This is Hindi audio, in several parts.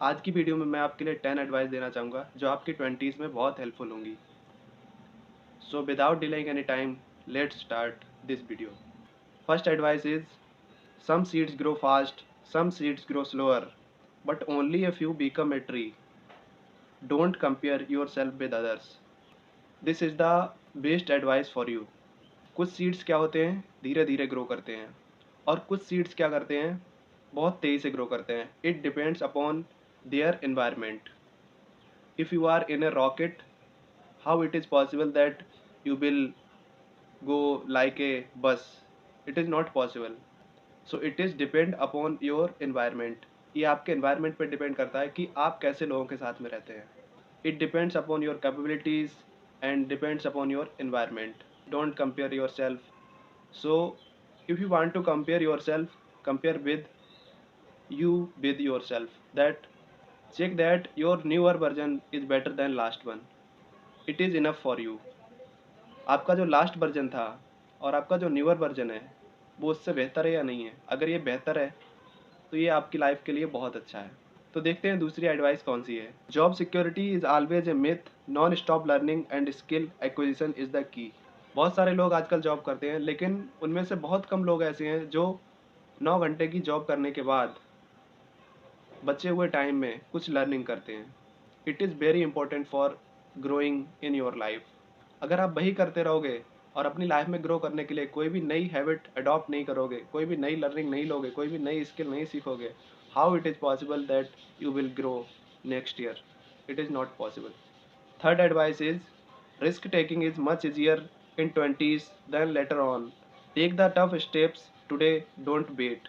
आज की वीडियो में मैं आपके लिए 10 एडवाइस देना चाहूँगा जो आपकी 20s में बहुत हेल्पफुल होंगी। So without delaying any time, let's start this video. First advice is some seeds grow fast, some seeds grow slower, but only a few become a tree. Don't compare yourself with others. This is the best advice for you. कुछ सीड्स क्या होते हैं, धीरे धीरे ग्रो करते हैं, और कुछ सीड्स क्या करते हैं, बहुत तेज़ी से ग्रो करते हैं. It depends upon their environment. If you are in a rocket, how it is possible that you will go like a bus? It is not possible. So it is depend upon your environment. ये आपके environment पे depend करता है कि आप कैसे लोगों के साथ में रहते हैं. It depends upon your capabilities and depends upon your environment. Don't compare yourself. So if you want to compare yourself, compare with you with yourself. That check that your newer version is better than last one. It is enough for you. आपका जो लास्ट वर्जन था और आपका जो न्यूअर वर्जन है वो उससे बेहतर है या नहीं है. अगर ये बेहतर है तो ये आपकी लाइफ के लिए बहुत अच्छा है. तो देखते हैं दूसरी एडवाइस कौन सी है. Job security is always a myth. Non stop learning and skill acquisition is the key. बहुत सारे लोग आजकल जॉब करते हैं, लेकिन उनमें से बहुत कम लोग ऐसे हैं जो 9 घंटे की जॉब करने के बाद बचे हुए टाइम में कुछ लर्निंग करते हैं. It is very important for growing in your life. अगर आप वही करते रहोगे और अपनी लाइफ में ग्रो करने के लिए कोई भी नई हैबिट अडॉप्ट नहीं करोगे, कोई भी नई लर्निंग नहीं लोगे, कोई भी नई स्किल नहीं सीखोगे, how it is possible that you will grow next year? It is not possible. Third advice is risk taking is much easier in 20s then later on. Take the tough steps today, don't wait.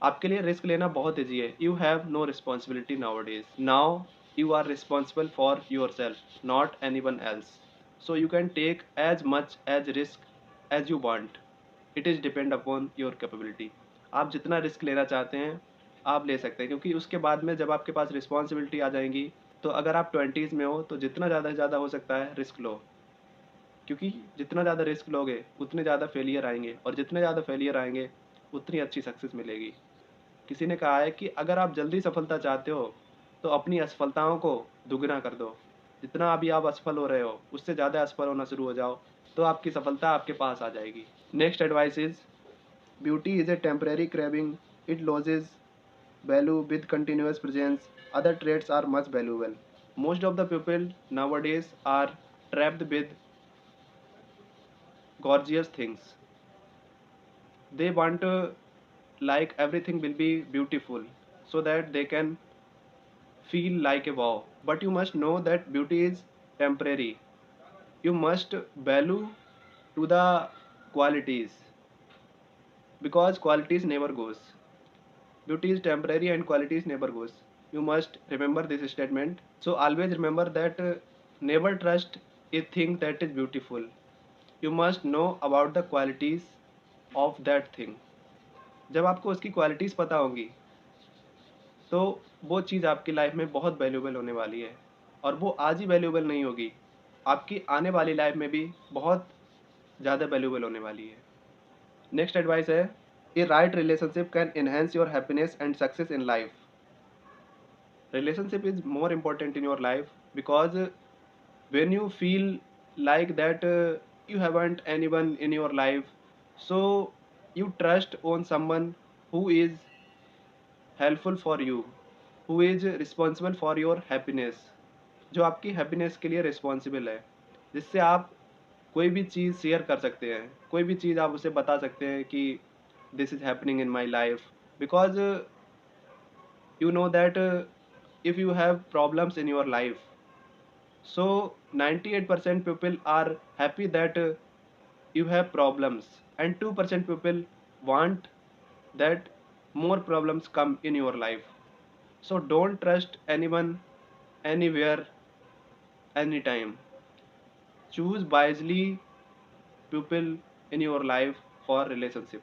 आपके लिए रिस्क लेना बहुत ईजी है. You have no responsibility nowadays. Now you are responsible for yourself, not any one else. So you can take as much as risk as you want. It is depend upon your capability. आप जितना रिस्क लेना चाहते हैं आप ले सकते हैं, क्योंकि उसके बाद में जब आपके पास रिस्पॉन्सिबिलिटी आ जाएंगी तो अगर आप 20s में हो तो जितना ज़्यादा से ज़्यादा हो सकता है रिस्क लो, क्योंकि जितना ज़्यादा रिस्क लोगे उतने ज़्यादा फेलियर आएंगे, और जितने ज़्यादा फेलियर आएंगे उतनी अच्छी सक्सेस मिलेगी. किसी ने कहा है कि अगर आप जल्दी सफलता चाहते हो तो अपनी असफलताओं को दुगना कर दो. जितना अभी आप असफल हो रहे हो उससे ज़्यादा असफल होना शुरू हो जाओ, तो आपकी सफलता आपके पास आ जाएगी. Next advice is beauty is a temporary craving. It loses value with continuous presence. Other trades are much valuable. Most of the people nowadays are trapped with gorgeous things. They want like everything will be beautiful so that they can feel like a wow. But you must know that beauty is temporary. You must value to the qualities, because qualities never goes. Beauty is temporary and qualities never goes. You must remember this statement. So always remember that never trust a thing that is beautiful. You must know about the qualities of that thing. जब आपको उसकी क्वालिटीज़ पता होंगी तो वो चीज़ आपकी लाइफ में बहुत वैल्यूएबल होने वाली है, और वो आज ही वैल्यूएबल नहीं होगी, आपकी आने वाली लाइफ में भी बहुत ज़्यादा वैल्यूएबल होने वाली है. नेक्स्ट एडवाइस है a right relationship can enhance your happiness and success in life. Relationship is more important in your life because when you feel like that you haven't anyone in your life, so you trust on someone who is helpful for you, who is responsible for your happiness, जो आपकी हैप्पीनेस के लिए रिस्पॉन्सिबल है, जिससे आप कोई भी चीज़ शेयर कर सकते हैं, कोई भी चीज़ आप उसे बता सकते हैं कि this is happening in my life. Because you know that if you have problems in your life, so 98% people are happy that you have problems, and 2% people want that more problems come in your life. So don't trust anyone, anywhere, anytime. Choose wisely people in your life for relationship.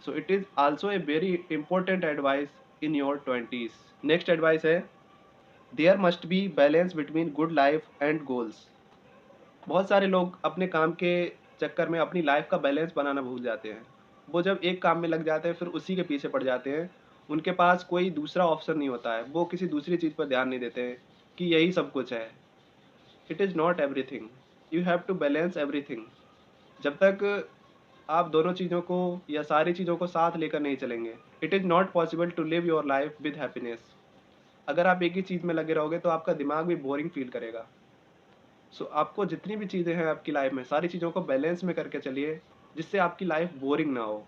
So it is also a very important advice in your 20s. Next advice है there must be balance between good life and goals. बहुत सारे लोग अपने काम के चक्कर में अपनी लाइफ का बैलेंस बनाना भूल जाते हैं. वो जब एक काम में लग जाते हैं फिर उसी के पीछे पड़ जाते हैं, उनके पास कोई दूसरा ऑप्शन नहीं होता है, वो किसी दूसरी चीज़ पर ध्यान नहीं देते हैं कि यही सब कुछ है। It is not everything, you have to balance everything. जब तक आप दोनों चीज़ों को या सारी चीज़ों को साथ लेकर नहीं चलेंगे, it is not possible to live your life with happiness. अगर आप एक ही चीज़ में लगे रहोगे तो आपका दिमाग भी बोरिंग फील करेगा। सो आपको जितनी भी चीज़ें हैं आपकी लाइफ में, सारी चीज़ों को बैलेंस में करके चलिए, जिससे आपकी लाइफ बोरिंग ना हो,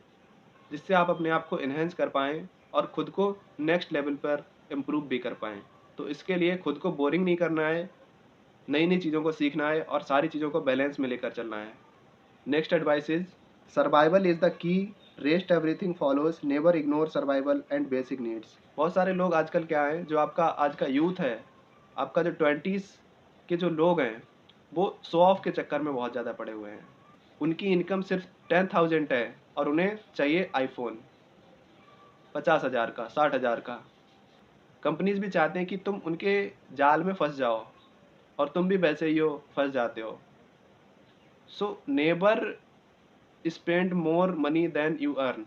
जिससे आप अपने आप को एनहेंस कर पाएँ और खुद को नेक्स्ट लेवल पर इम्प्रूव भी कर पाएँ। तो इसके लिए खुद को बोरिंग नहीं करना है, नई-नई चीज़ों को सीखना है और सारी चीज़ों को बैलेंस में लेकर चलना है। Next advice is survival is the key, rest everything follows, never ignore survival and basic needs. बहुत सारे लोग आजकल क्या हैं, जो आपका आज का यूथ है, आपका जो 20s के जो लोग हैं, वो शो ऑफ के चक्कर में बहुत ज़्यादा पड़े हुए हैं। उनकी इनकम सिर्फ 10,000 है और उन्हें चाहिए आईफोन 50,000 का, 60,000 का। कंपनीज भी चाहते हैं कि तुम उनके जाल में फंस जाओ और तुम भी वैसे ही हो, फंस जाते हो। So never spend more money than you earn.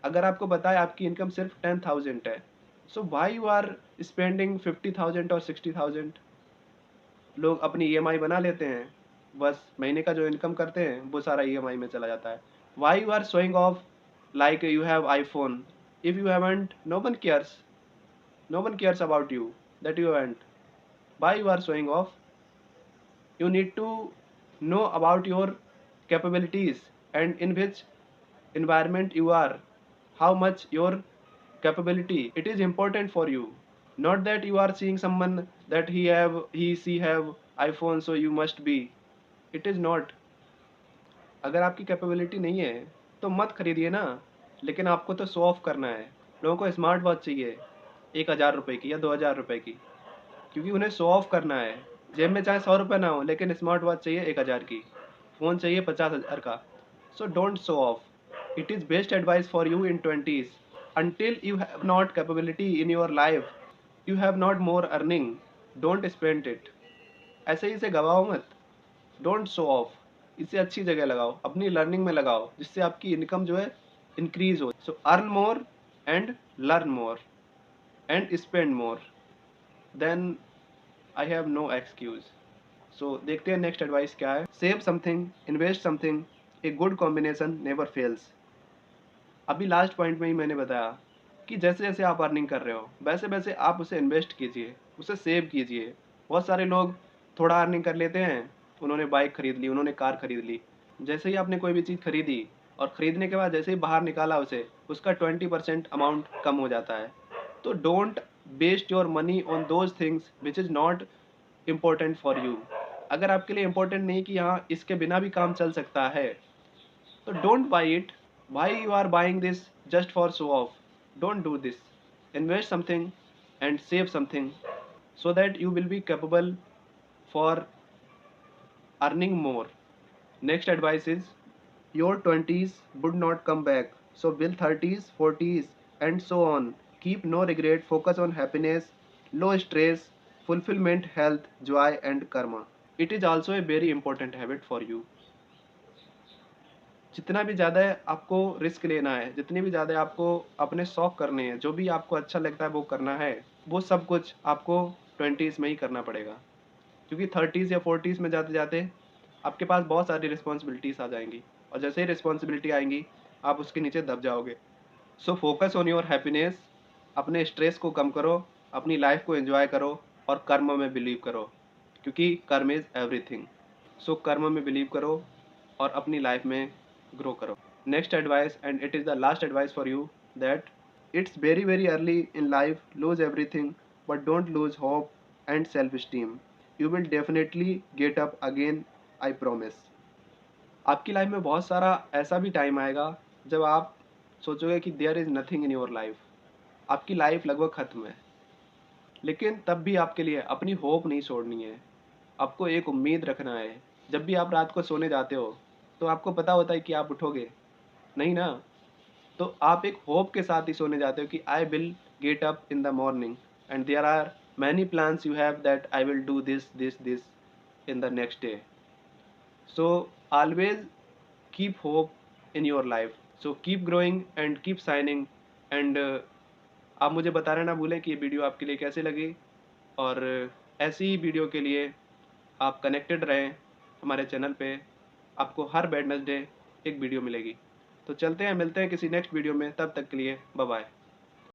अगर आपको पता है आपकी इनकम सिर्फ 10,000 है, so why you are spending 50,000 और 60,000। लोग अपनी ईएमआई बना लेते हैं, बस महीने का जो इनकम करते हैं वो सारा ईएमआई में चला जाता है। Why you are showing off like you have iPhone, if you haven't, no one cares, no one cares about you that you haven't. Why you are showing off? You need to know about your capabilities and in which environment you are, how much your capability, it is important for you. Not that you are seeing someone that he she have iPhone so you must be. It is not. अगर आपकी कैपेबिलिटी नहीं है तो मत खरीदिए ना, लेकिन आपको तो शो ऑफ करना है। लोगों को स्मार्ट वॉच चाहिए 1,000 रुपये की या 2,000 रुपये की, क्योंकि उन्हें शो ऑफ करना है। जेब में चाहे 100 रुपये ना हो, लेकिन स्मार्ट वॉच चाहिए 1,000 की, फ़ोन चाहिए 50,000 का। So don't show off. It is best advice for you in 20s। Until you have not capability in your life, you have not more earning, don't spend it। ऐसे ही इसे गवाओ मत, डोंट शो ऑफ। इसे अच्छी जगह लगाओ, अपनी लर्निंग में लगाओ, जिससे आपकी इनकम जो है इंक्रीज हो। So earn more and learn more and spend more, then I have no excuse. So देखते हैं नेक्स्ट एडवाइस क्या है। Save something, invest something, a good combination never fails. अभी लास्ट पॉइंट में ही मैंने बताया कि जैसे जैसे आप अर्निंग कर रहे हो वैसे वैसे आप उसे इन्वेस्ट कीजिए, उसे सेव कीजिए। बहुत सारे लोग थोड़ा अर्निंग कर लेते हैं, उन्होंने बाइक खरीद ली, उन्होंने कार खरीद ली। जैसे ही आपने कोई भी चीज़ खरीदी और ख़रीदने के बाद जैसे ही बाहर निकाला उसे, उसका 20% अमाउंट कम हो जाता है। तो don't waste your money on those things which is not important for you. अगर आपके लिए इम्पोर्टेंट नहीं कि हाँ इसके बिना भी काम चल सकता है, तो don't buy it. Why you are buying this just for show off? Don't do this. Invest something and save something so that you will be capable for earning more. Next advice is your 20s would not come back. So will 30s, 40s and so on. Keep no regret, focus on happiness, low stress, fulfillment, health, joy and karma. It is also a very important habit for you. जितना भी ज़्यादा आपको रिस्क लेना है, जितनी भी ज़्यादा आपको अपने शौक करने हैं, जो भी आपको अच्छा लगता है वो करना है, वो सब कुछ आपको 20s में ही करना पड़ेगा। क्योंकि 30s या 40s में जाते-जाते आपके पास बहुत सारी रिस्पॉन्सिबिलिटीज़ आ जाएँगी और जैसे ही रिस्पॉन्सिबिलिटी आएँगी, आप उसके नीचे दब जाओगे। So focus on your happiness, अपने स्ट्रेस को कम करो, अपनी लाइफ को एन्जॉय करो और कर्म में बिलीव करो, क्योंकि कर्म इज़ एवरीथिंग। सो कर्म में बिलीव करो और अपनी लाइफ में ग्रो करो। Next advice, and it is the last advice for you, that it's very early in life, loose everything but don't lose hope and self esteem. You will definitely get up again, I promise. आपकी लाइफ में बहुत सारा ऐसा भी टाइम आएगा जब आप सोचोगे कि there is nothing in your life, आपकी लाइफ लगभग ख़त्म है। लेकिन तब भी आपके लिए अपनी होप नहीं छोड़नी है, आपको एक उम्मीद रखना है। जब भी आप रात को सोने जाते हो तो आपको पता होता है कि आप उठोगे नहीं ना, तो आप एक होप के साथ ही सोने जाते हो कि I will get up in the morning and there are many plans you have that I will do this in the next day. So always keep hope in your life. So keep growing and keep shining and आप मुझे बताना ना भूलें कि ये वीडियो आपके लिए कैसी लगी, और ऐसी ही वीडियो के लिए आप कनेक्टेड रहें हमारे चैनल पे। आपको हर वेडनेसडे एक वीडियो मिलेगी। तो चलते हैं, मिलते हैं किसी नेक्स्ट वीडियो में, तब तक के लिए बाय बाय।